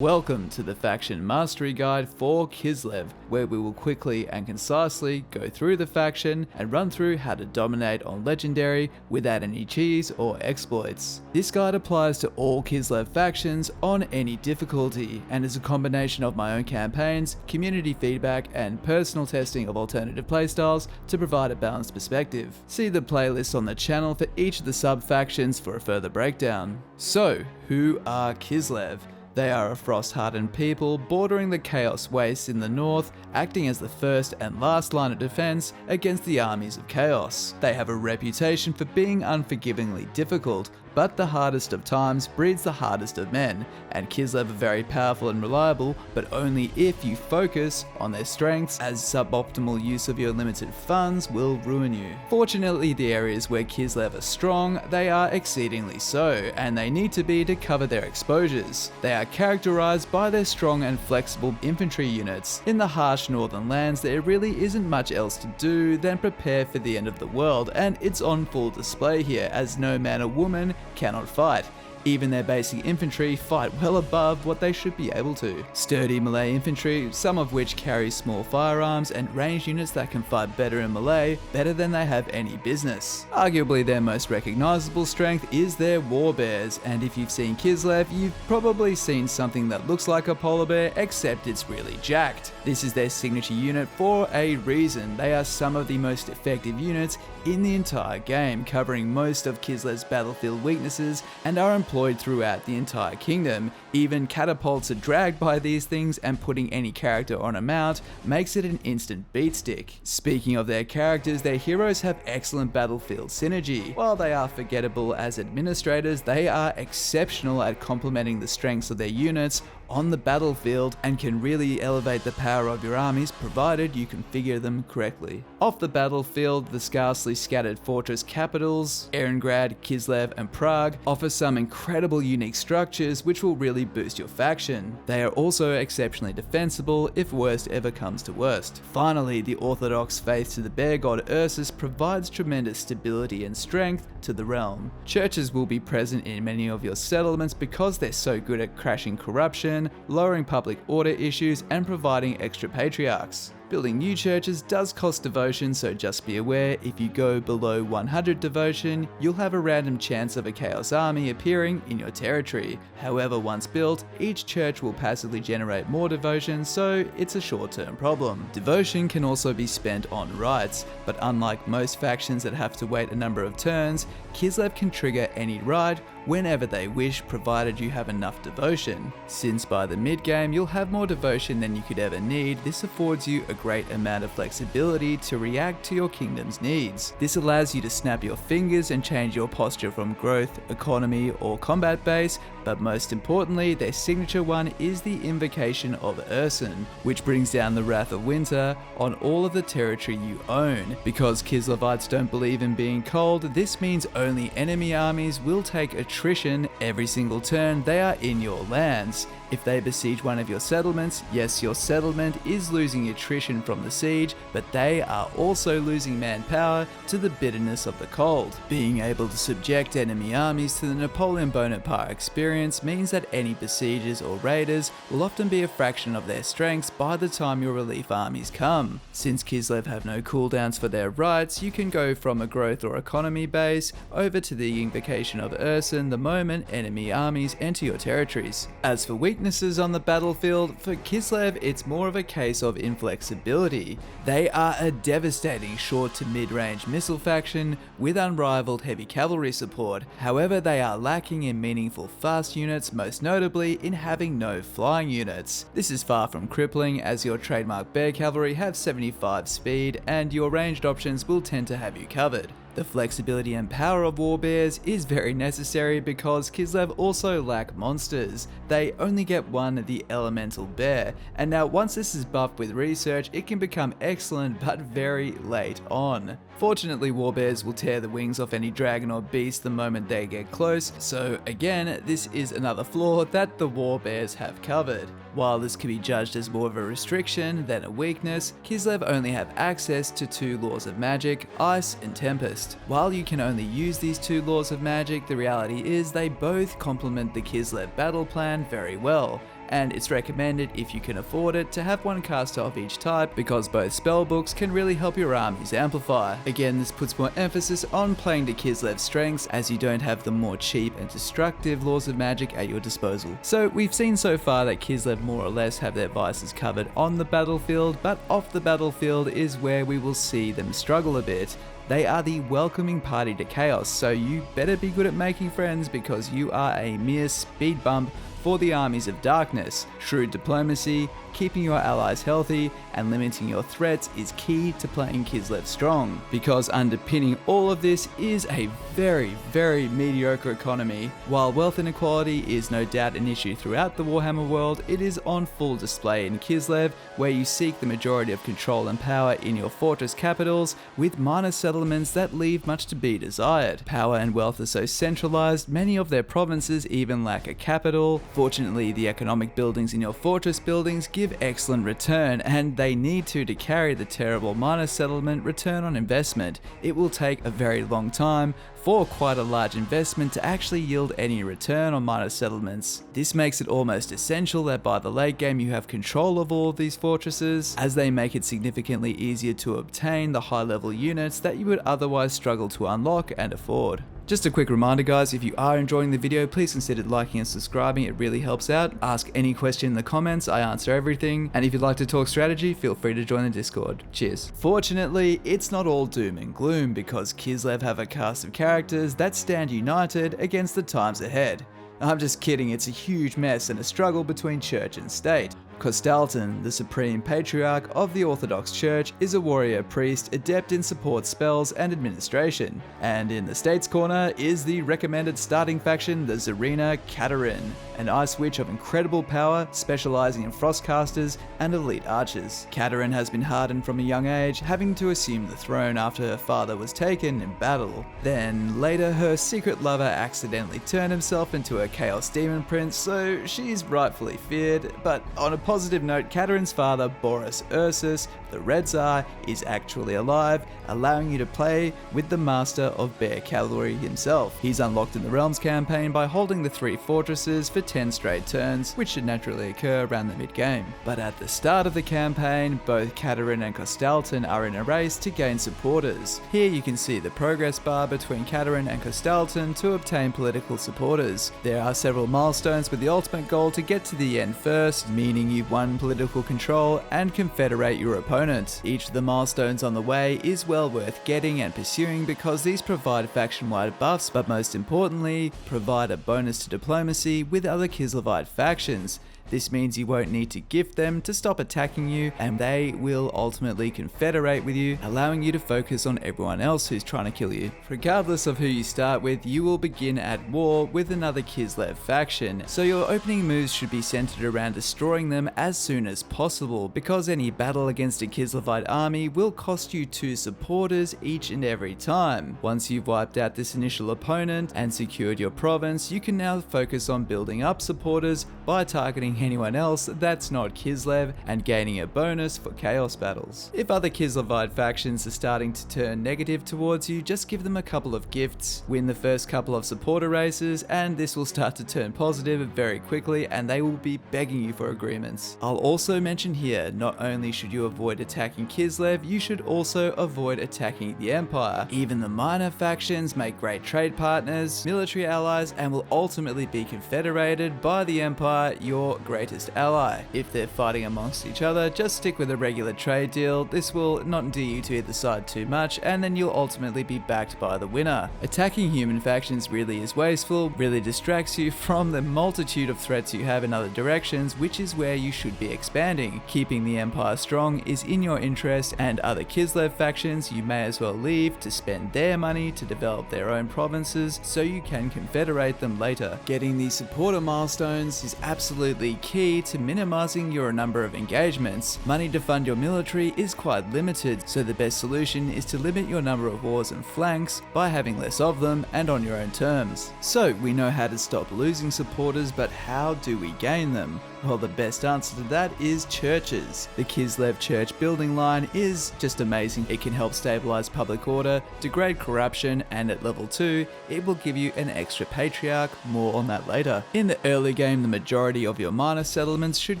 Welcome to the Faction Mastery Guide for Kislev, where we will quickly and concisely go through the faction and run through how to dominate on Legendary without any cheese or exploits. This guide applies to all Kislev factions on any difficulty and is a combination of my own campaigns, community feedback and personal testing of alternative playstyles to provide a balanced perspective. See the playlist on the channel for each of the sub-factions for a further breakdown. So, who are Kislev? They are a frost-hardened people bordering the Chaos Wastes in the north, acting as the first and last line of defense against the armies of Chaos. They have a reputation for being unforgivingly difficult, but the hardest of times breeds the hardest of men, and Kislev are very powerful and reliable, but only if you focus on their strengths, as suboptimal use of your limited funds will ruin you. Fortunately, the areas where Kislev are strong, they are exceedingly so, and they need to be to cover their exposures. They are characterized by their strong and flexible infantry units. In the harsh northern lands, there really isn't much else to do than prepare for the end of the world, and it's on full display here, as no man or woman cannot fight. Even their basic infantry fight well above what they should be able to. Sturdy melee infantry, some of which carry small firearms, and ranged units that can fight better in melee, better than they have any business. Arguably their most recognizable strength is their Warbears, and if you've seen Kislev, you've probably seen something that looks like a polar bear, except it's really jacked. This is their signature unit for a reason. They are some of the most effective units in the entire game, covering most of Kislev's battlefield weaknesses, and are employed throughout the entire kingdom. Even catapults are dragged by these things, and putting any character on a mount makes it an instant beatstick. Speaking of their characters, their heroes have excellent battlefield synergy. While they are forgettable as administrators, they are exceptional at complementing the strengths of their units on the battlefield and can really elevate the power of your armies provided you configure them correctly. Off the battlefield, the scarcely scattered fortress capitals, Erengrad, Kislev and Prague, offer some incredible unique structures which will really boost your faction. They are also exceptionally defensible if worst ever comes to worst. Finally, the Orthodox faith to the bear god Ursus provides tremendous stability and strength to the realm. Churches will be present in many of your settlements because they're so good at crashing corruption, lowering public order issues, and providing extra patriarchs. Building new churches does cost devotion, so just be aware if you go below 100 devotion, you'll have a random chance of a chaos army appearing in your territory. However, once built, each church will passively generate more devotion, so it's a short-term problem. Devotion can also be spent on rites, but unlike most factions that have to wait a number of turns, Kislev can trigger any rite whenever they wish, provided you have enough devotion. Since by the mid-game you'll have more devotion than you could ever need, this affords you a great amount of flexibility to react to your kingdom's needs. This allows you to snap your fingers and change your posture from growth, economy or combat base, but most importantly, their signature one is the invocation of Ursun, which brings down the wrath of winter on all of the territory you own. Because Kislevites don't believe in being cold, this means only enemy armies will take attrition every single turn they are in your lands. If they besiege one of your settlements, yes, your settlement is losing attrition from the siege, but they are also losing manpower to the bitterness of the cold. Being able to subject enemy armies to the Napoleon Bonaparte experience means that any besiegers or raiders will often be a fraction of their strengths by the time your relief armies come. Since Kislev have no cooldowns for their rights, you can go from a growth or economy base over to the invocation of Ursun the moment enemy armies enter your territories. As for weaknesses on the battlefield, for Kislev it's more of a case of inflexibility. They are a devastating short to mid-range missile faction with unrivaled heavy cavalry support. However, they are lacking in meaningful fast units, most notably in having no flying units. This is far from crippling, as your trademark bear cavalry have 75 speed and your ranged options will tend to have you covered. The flexibility and power of Warbears is very necessary because Kislev also lack monsters. They only get one, the elemental bear, and now once this is buffed with research, it can become excellent but very late on. Fortunately, Warbears will tear the wings off any dragon or beast the moment they get close, so again, this is another flaw that the Warbears have covered. While this can be judged as more of a restriction than a weakness, Kislev only have access to 2 laws of magic, Ice and Tempest. While you can only use these 2 laws of magic, the reality is they both complement the Kislev battle plan very well. and it's recommended if you can afford it to have one caster of each type because both spellbooks can really help your armies amplify. Again, this puts more emphasis on playing to Kislev's strengths as you don't have the more cheap and destructive laws of magic at your disposal. So we've seen so far that Kislev more or less have their vices covered on the battlefield, but off the battlefield is where we will see them struggle a bit. They are the welcoming party to chaos, so you better be good at making friends because you are a mere speed bump for the armies of darkness. Shrewd diplomacy, keeping your allies healthy, and limiting your threats is key to playing Kislev strong, because underpinning all of this is a very, very mediocre economy. While wealth inequality is no doubt an issue throughout the Warhammer world, it is on full display in Kislev, where you seek the majority of control and power in your fortress capitals, with minor settlements that leave much to be desired. Power and wealth are so centralized, many of their provinces even lack a capital. Fortunately, the economic buildings in your fortress buildings give excellent return, and they need to carry the terrible minor settlement return on investment. It will take a very long time for quite a large investment to actually yield any return on minor settlements. This makes it almost essential that by the late game you have control of all of these fortresses, as they make it significantly easier to obtain the high level units that you would otherwise struggle to unlock and afford. Just a quick reminder guys, if you are enjoying the video, please consider liking and subscribing, it really helps out. Ask any question in the comments, I answer everything, and if you'd like to talk strategy, feel free to join the Discord. Cheers. Fortunately, it's not all doom and gloom because Kislev have a cast of characters that stand united against the times ahead. I'm just kidding, it's a huge mess and a struggle between church and state. Kostaltyn, the supreme patriarch of the Orthodox Church, is a warrior priest adept in support spells and administration. And in the state's corner is the recommended starting faction, the Tsarina Katarin, an ice witch of incredible power, specializing in frostcasters and elite archers. Katarin has been hardened from a young age, having to assume the throne after her father was taken in battle. Then later her secret lover accidentally turned himself into a chaos demon prince, so she's rightfully feared. But on a positive note, Katarin's father, Boris Ursus, the Red Tsar, is actually alive, allowing you to play with the master of bear cavalry himself. He's unlocked in the Realms campaign by holding the 3 fortresses for 10 straight turns, which should naturally occur around the mid-game. But at the start of the campaign, both Katarin and Kostaltyn are in a race to gain supporters. Here you can see the progress bar between Katarin and Kostaltyn to obtain political supporters. There are several milestones with the ultimate goal to get to the end first, meaning you've won political control and confederate your opponent. Each of the milestones on the way is well worth getting and pursuing because these provide faction-wide buffs, but most importantly, provide a bonus to diplomacy with other Kislevite factions. This means you won't need to gift them to stop attacking you, and they will ultimately confederate with you, allowing you to focus on everyone else who's trying to kill you. Regardless of who you start with, you will begin at war with another Kislev faction, so your opening moves should be centered around destroying them as soon as possible, because any battle against a Kislevite army will cost you 2 supporters each and every time. Once you've wiped out this initial opponent and secured your province, you can now focus on building up supporters by targeting anyone else that's not Kislev and gaining a bonus for chaos battles. If other Kislevite factions are starting to turn negative towards you, just give them a couple of gifts, win the first couple of supporter races, and this will start to turn positive very quickly and they will be begging you for agreements. I'll also mention here, not only should you avoid attacking Kislev, you should also avoid attacking the Empire. Even the minor factions make great trade partners, military allies, and will ultimately be confederated by the Empire, your greatest ally. If they're fighting amongst each other, just stick with a regular trade deal. This will not endear you to either side too much, and then you'll ultimately be backed by the winner. Attacking human factions really is wasteful, really distracts you from the multitude of threats you have in other directions, which is where you should be expanding. Keeping the Empire strong is in your interest, and other Kislev factions you may as well leave to spend their money to develop their own provinces so you can confederate them later. Getting these supporter milestones is absolutely key to minimizing your number of engagements. Money to fund your military is quite limited, so the best solution is to limit your number of wars and flanks by having less of them and on your own terms. So we know how to stop losing supporters, but how do we gain them? Well, the best answer to that is churches. The Kislev church building line is just amazing. It can help stabilize public order, degrade corruption, and at level 2, it will give you an extra Patriarch, more on that later. In the early game, the majority of your minor settlements should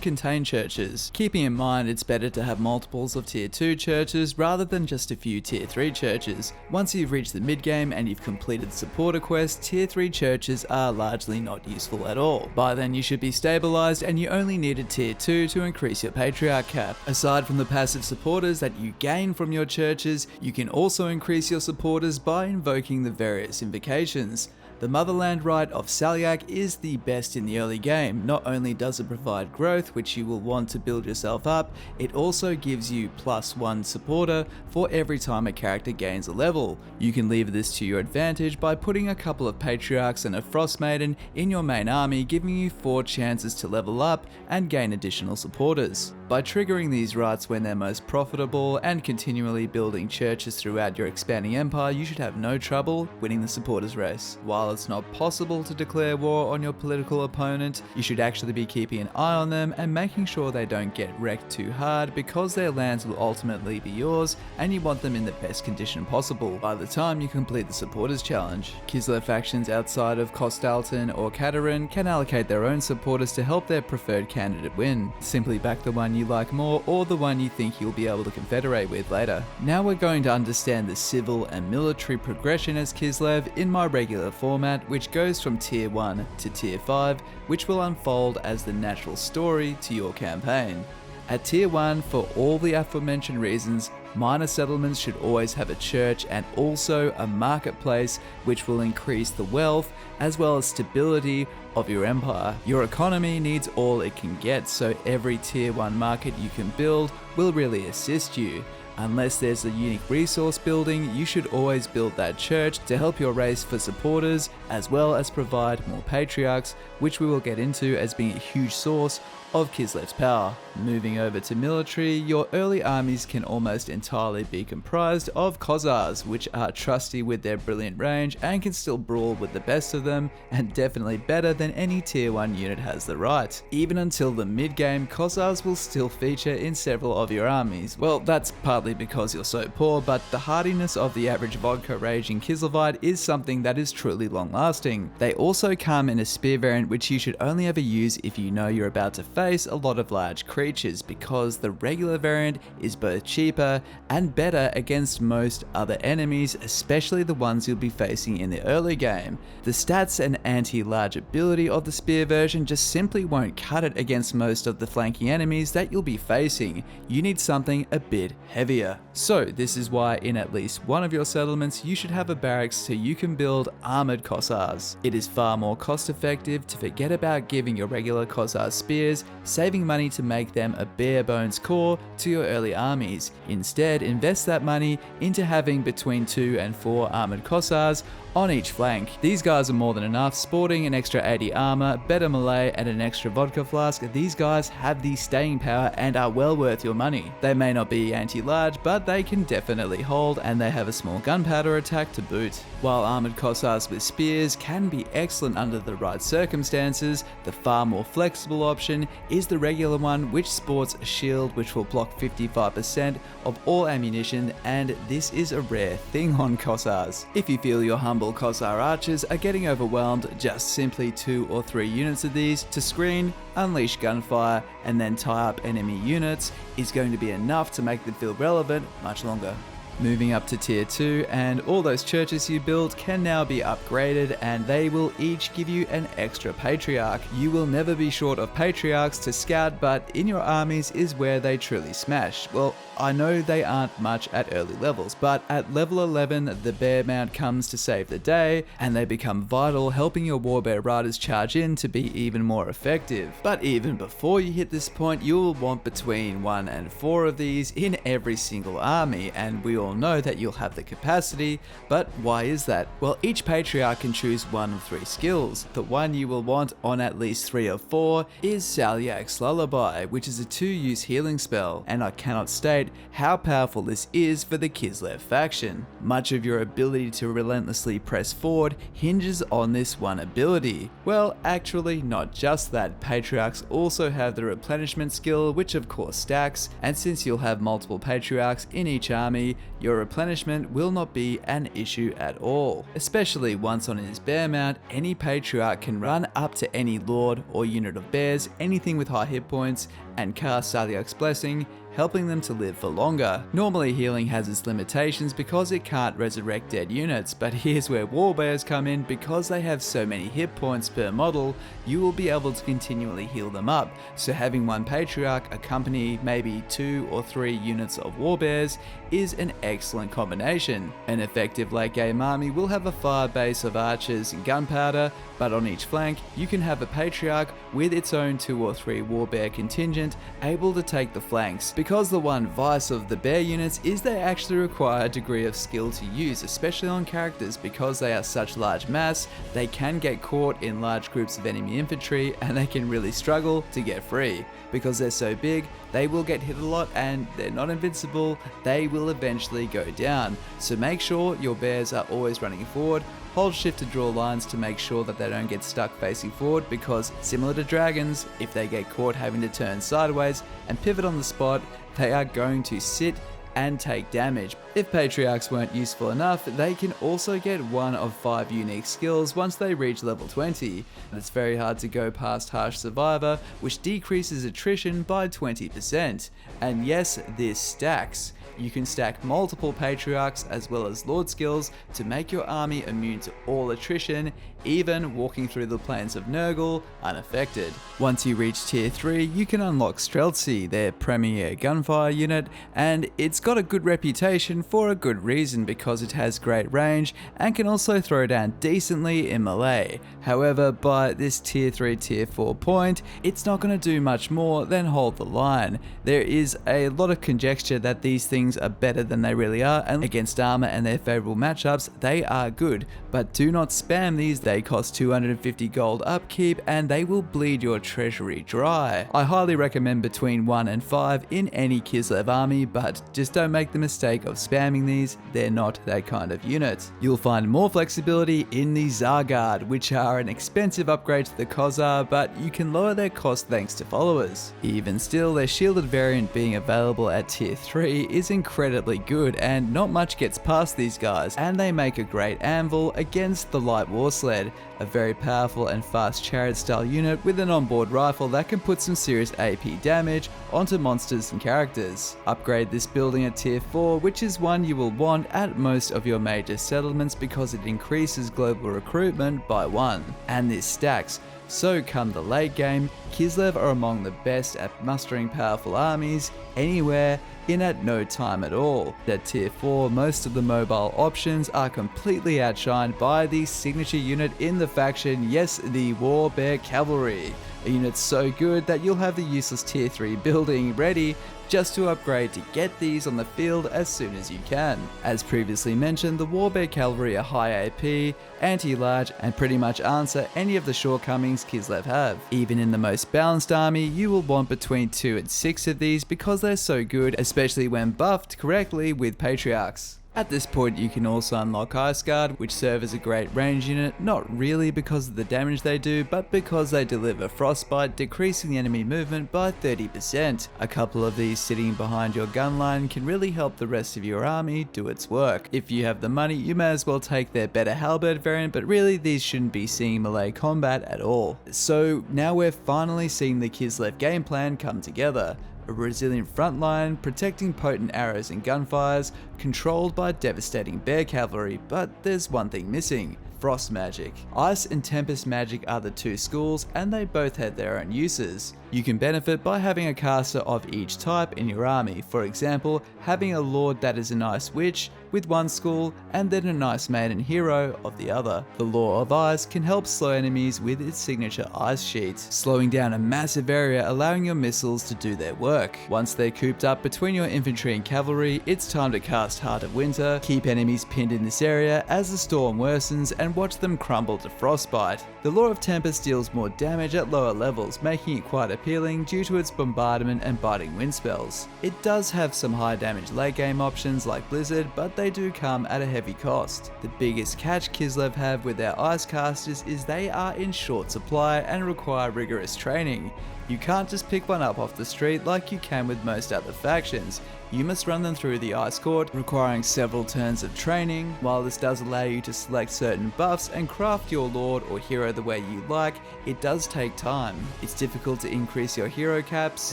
contain churches. Keeping in mind it's better to have multiples of tier 2 churches rather than just a few tier 3 churches. Once you've reached the mid game and you've completed the supporter quest, tier 3 churches are largely not useful at all. By then you should be stabilized and you only needed tier 2 to increase your Patriarch cap. Aside from the passive supporters that you gain from your churches, you can also increase your supporters by invoking the various invocations. The Motherland Rite of Patriach is the best in the early game. Not only does it provide growth, which you will want to build yourself up, it also gives you +1 supporter for every time a character gains a level. You can lever this to your advantage by putting a couple of Patriarchs and a Frost Maiden in your main army, giving you 4 chances to level up and gain additional supporters. By triggering these rites when they're most profitable and continually building churches throughout your expanding empire, you should have no trouble winning the supporters race. While it's not possible to declare war on your political opponent, you should actually be keeping an eye on them and making sure they don't get wrecked too hard, because their lands will ultimately be yours and you want them in the best condition possible by the time you complete the supporters challenge. Kislev factions outside of Kostaltyn or Katarin can allocate their own supporters to help their preferred candidate win. Simply back the one you like more or the one you think you'll be able to confederate with later. Now we're going to understand the civil and military progression as Kislev in my regular format, which goes from tier 1 to tier 5, which will unfold as the natural story to your campaign. At tier 1, for all the aforementioned reasons, minor settlements should always have a church and also a marketplace, which will increase the wealth as well as stability of your empire. Your economy needs all it can get, so every tier 1 market you can build will really assist you. Unless there's a unique resource building, you should always build that church to help your race for supporters, as well as provide more Patriarchs, which we will get into as being a huge source of Kislev's power. Moving over to military, your early armies can almost entirely be comprised of Kossars, which are trusty with their brilliant range and can still brawl with the best of them, and definitely better than any tier 1 unit has the right. Even until the mid game, Kossars will still feature in several of your armies. Well, that's partly because you're so poor, but the hardiness of the average vodka raging Kislevite is something that is truly long lasting. They also come in a spear variant, which you should only ever use if you know you're about to face a lot of large creatures, because the regular variant is both cheaper and better against most other enemies, especially the ones you'll be facing in the early game. The stats and anti-large ability of the spear version just simply won't cut it against most of the flanking enemies that you'll be facing. You need something a bit heavier. So this is why in at least one of your settlements you should have a barracks so you can build armored Kossars. It is far more cost effective to forget about giving your regular Kossar spears, saving money to make them a bare bones core to your early armies. Instead, invest that money into having between 2 and 4 armored Kossars on each flank. These guys are more than enough. Sporting an extra 80 armor, better melee, and an extra vodka flask, these guys have the staying power and are well worth your money. They may not be anti-large, but they can definitely hold, and they have a small gunpowder attack to boot. While armored Kossars with spears can be excellent under the right circumstances, the far more flexible option is the regular one, which sports a shield which will block 55% of all ammunition, and this is a rare thing on Kossars. If you feel your humble Kossar archers are getting overwhelmed, just simply 2 or 3 units of these to screen, unleash gunfire, and then tie up enemy units is going to be enough to make them feel relevant much longer. Moving up to tier 2, and all those churches you build can now be upgraded, and they will each give you an extra Patriarch. You will never be short of Patriarchs to scout, but in your armies is where they truly smash. Well, I know they aren't much at early levels, but at level 11 the bear mount comes to save the day, and they become vital, helping your Warbear riders charge in to be even more effective. But even before you hit this point, you'll want between 1 and 4 of these in every single army, and we all all know that you'll have the capacity, but why is that? Well, each Patriarch can choose one of 3 skills. The one you will want on at least 3 of 4 is Patriach's Lullaby, which is a 2-use healing spell, and I cannot state how powerful this is for the Kislev faction. Much of your ability to relentlessly press forward hinges on this one ability. Well, actually not just that, Patriarchs also have the replenishment skill, which of course stacks, and since you'll have multiple Patriarchs in each army, your replenishment will not be an issue at all. Especially once on his bear mount, any Patriarch can run up to any lord or unit of bears, anything with high hit points, and cast Patriach's Blessing, helping them to live for longer. Normally healing has its limitations because it can't resurrect dead units, but here's where Warbears come in. Because they have so many hit points per model, you will be able to continually heal them up, so having one Patriarch accompany maybe 2 or 3 units of Warbears is an excellent combination. An effective late game army will have a fire base of archers and gunpowder, but on each flank you can have a Patriarch with its own 2 or 3 Warbear contingent able to take the flanks. Because the one vice of the bear units is they actually require a degree of skill to use, especially on characters. Because they are such large mass, they can get caught in large groups of enemy infantry and they can really struggle to get free. Because they're so big, they will get hit a lot and they're not invincible, they will eventually go down. So make sure your bears are always running forward. Hold shift to draw lines to make sure that they don't get stuck facing forward, because similar to dragons, if they get caught having to turn sideways and pivot on the spot, they are going to sit and take damage. If Patriarchs weren't useful enough, they can also get one of 5 unique skills once they reach level 20. And it's very hard to go past Harsh Survivor, which decreases attrition by 20%. And yes, this stacks. You can stack multiple Patriarchs as well as Lord skills to make your army immune to all attrition, even walking through the plains of Nurgle unaffected. Once you reach tier 3, you can unlock Streltsy, their premier gunfire unit, and it's got a good reputation for a good reason, because it has great range and can also throw down decently in melee. However, by this tier 3, tier 4 point, it's not going to do much more than hold the line. There is a lot of conjecture that these things are better than they really are, and against armor and their favorable matchups, they are good, but do not spam these. They cost 250 gold upkeep and they will bleed your treasury dry. I highly recommend between 1 and 5 in any Kislev army, but just don't make the mistake of spamming these. They're not that kind of unit. You'll find more flexibility in the Zargard, which are an expensive upgrade to the Khazar, but you can lower their cost thanks to followers. Even still, their shielded variant being available at tier 3 is incredibly good, and not much gets past these guys, and they make a great anvil against the light war sled, a very powerful and fast chariot style unit with an onboard rifle that can put some serious AP damage onto monsters and characters. Upgrade this building at tier 4, which is one you will want at most of your major settlements because it increases global recruitment by 1, and this stacks. So come the late game, Kislev are among the best at mustering powerful armies anywhere in at no time at all. At tier 4, most of the mobile options are completely outshined by the signature unit in the faction, yes, the Warbear Cavalry. A unit so good that you'll have the useless tier 3 building ready just to upgrade to get these on the field as soon as you can. As previously mentioned, the Warbear Cavalry are high AP, anti-large, and pretty much answer any of the shortcomings Kislev have. Even in the most balanced army, you will want between 2 and 6 of these because they're so good, especially when buffed correctly with Patriarchs. At this point you can also unlock Ice Guard, which serve as a great range unit, not really because of the damage they do, but because they deliver frostbite, decreasing the enemy movement by 30%. A couple of these sitting behind your gun line can really help the rest of your army do its work. If you have the money, you may as well take their better halberd variant, but really these shouldn't be seeing melee combat at all. So now we're finally seeing the Kislev game plan come together. A resilient front line, protecting potent arrows and gunfires, controlled by devastating bear cavalry, but there's one thing missing: frost magic. Ice and Tempest magic are the 2 schools, and they both had their own uses. You can benefit by having a caster of each type in your army, for example, having a lord that is an ice witch with one school and then a nice maiden hero of the other. The Law of Ice can help slow enemies with its signature ice sheet, slowing down a massive area, allowing your missiles to do their work. Once they're cooped up between your infantry and cavalry, it's time to cast Heart of Winter, keep enemies pinned in this area as the storm worsens and watch them crumble to frostbite. The Law of Tempest deals more damage at lower levels, making it quite appealing due to its bombardment and biting wind spells. It does have some high damage late game options like Blizzard, but they do come at a heavy cost. The biggest catch Kislev have with their ice casters is they are in short supply and require rigorous training. You can't just pick one up off the street like you can with most other factions. You must run them through the ice court, requiring several turns of training. While this does allow you to select certain buffs and craft your lord or hero the way you like, it does take time. It's difficult to increase your hero caps,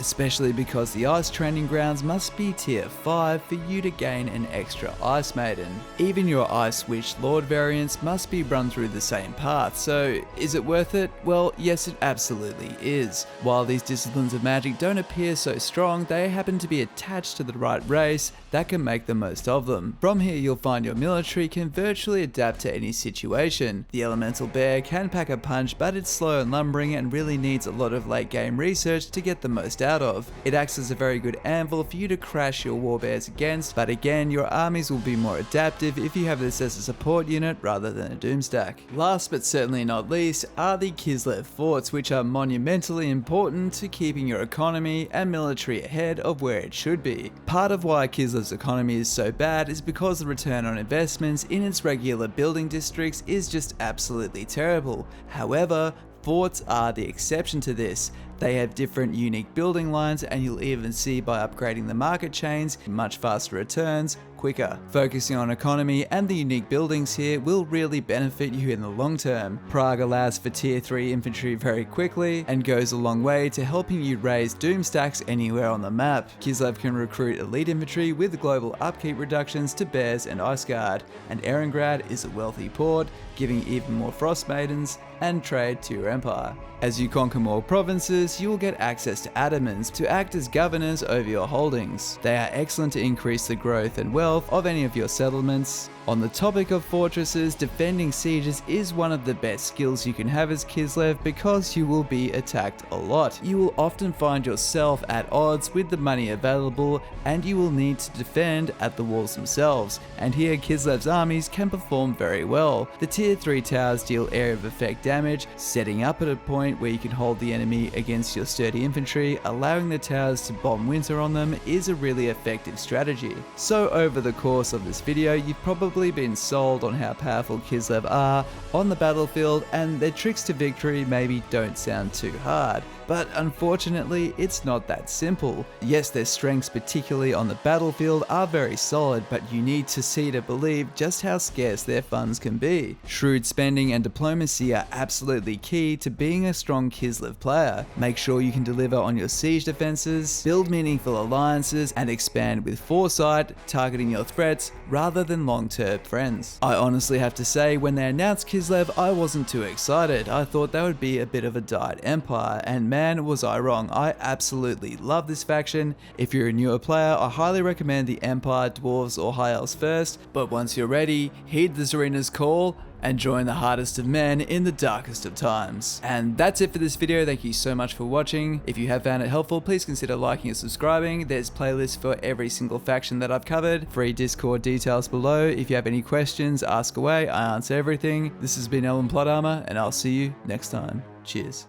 especially because the ice training grounds must be tier 5 for you to gain an extra ice maiden. Even your ice witch lord variants must be run through the same path, so is it worth it? Well, yes, it absolutely is. While these disciplines of magic don't appear so strong, they happen to be attached to the right race that can make the most of them. From here you'll find your military can virtually adapt to any situation. The elemental bear can pack a punch, but it's slow and lumbering and really needs a lot of late game research to get the most out of. It acts as a very good anvil for you to crash your warbears against, but again your armies will be more adaptive if you have this as a support unit rather than a doomstack. Last but certainly not least are the Kislev forts, which are monumentally important to keeping your economy and military ahead of where it should be. Part of why Kislev's economy is so bad is because the return on investments in its regular building districts is just absolutely terrible. However, forts are the exception to this. They have different unique building lines, and you'll even see by upgrading the market chains, much faster returns, quicker. Focusing on economy and the unique buildings here will really benefit you in the long term. Prague allows for tier 3 infantry very quickly and goes a long way to helping you raise doom stacks anywhere on the map. Kislev can recruit elite infantry with global upkeep reductions to Bears and Ice Guard, and Erengrad is a wealthy port, giving even more Frost Maidens and trade to your empire. As you conquer more provinces, you will get access to Adamans to act as governors over your holdings. They are excellent to increase the growth and wealth of any of your settlements. On the topic of fortresses, defending sieges is one of the best skills you can have as Kislev because you will be attacked a lot. You will often find yourself at odds with the money available, and you will need to defend at the walls themselves, and here Kislev's armies can perform very well. The tier 3 towers deal area of effect damage, setting up at a point where you can hold the enemy against your sturdy infantry. Allowing the towers to bomb winter on them is a really effective strategy. So over the course of this video, you've probably been sold on how powerful Kislev are on the battlefield, and their tricks to victory maybe don't sound too hard. But unfortunately, it's not that simple. Yes, their strengths, particularly on the battlefield, are very solid, but you need to see to believe just how scarce their funds can be. Shrewd spending and diplomacy are absolutely key to being a strong Kislev player. Make sure you can deliver on your siege defenses, build meaningful alliances, and expand with foresight, targeting your threats rather than long-term friends. I honestly have to say, when they announced Kislev, I wasn't too excited. I thought they would be a bit of a died empire, and man, was I wrong. I absolutely love this faction. If you're a newer player, I highly recommend the Empire, Dwarves, or High Elves first, but once you're ready, heed the Zarina's call and join the hardest of men in the darkest of times. And that's it for this video. Thank you so much for watching. If you have found it helpful, please consider liking and subscribing. There's playlists for every single faction that I've covered. Free Discord details below. If you have any questions, ask away. I answer everything. This has been Elven Plot Armor, and I'll see you next time. Cheers.